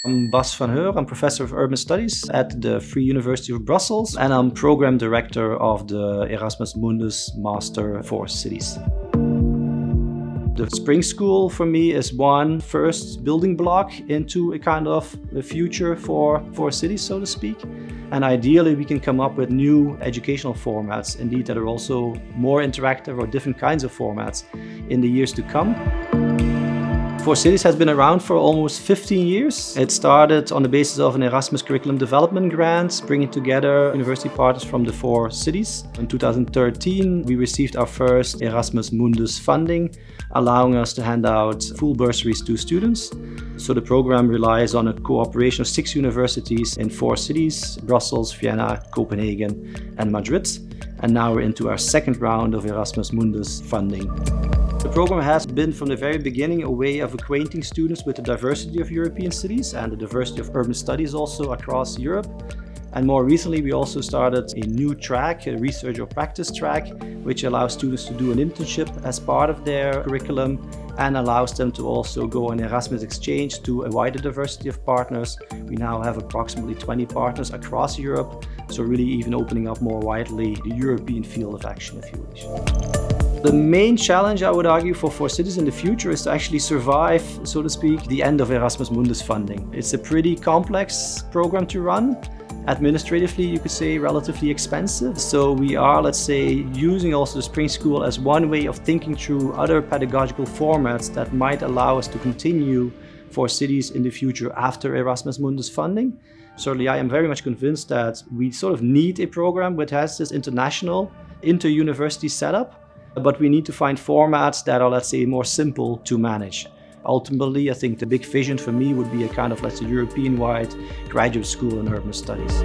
I'm Bas van Heur. I'm Professor of Urban Studies at the Vrije University of Brussels, and I'm Program Director of the Erasmus Mundus Master 4Cities. The Spring School for me is one first building block into a kind of a future for cities, so to speak. And ideally we can come up with new educational formats, indeed, that are also more interactive or different kinds of formats in the years to come. 4Cities has been around for almost 15 years. It started on the basis of an Erasmus curriculum development grant, bringing together university partners from the 4 cities. In 2013, we received our first Erasmus Mundus funding, allowing us to hand out full bursaries to students. So the program relies on a cooperation of 6 universities in 4 cities: Brussels, Vienna, Copenhagen, and Madrid. And now we're into our second round of Erasmus Mundus funding. The program has been from the very beginning a way of acquainting students with the diversity of European cities and the diversity of urban studies also across Europe. And more recently we also started a new track, a research or practice track, which allows students to do an internship as part of their curriculum and allows them to also go on Erasmus exchange to a wider diversity of partners. We now have approximately 20 partners across Europe, so really even opening up more widely the European field of action, if you wish. The main challenge, I would argue, for 4Cities in the future is to actually survive, so to speak, the end of Erasmus Mundus funding. It's a pretty complex program to run. Administratively, you could say relatively expensive. So we are, let's say, using also the Spring School as one way of thinking through other pedagogical formats that might allow us to continue 4Cities in the future after Erasmus Mundus funding. Certainly, I am very much convinced that we sort of need a program which has this international, inter-university setup. But we need to find formats that are, let's say, more simple to manage. Ultimately, I think the big vision for me would be a kind of, let's say, European-wide graduate school in urban studies.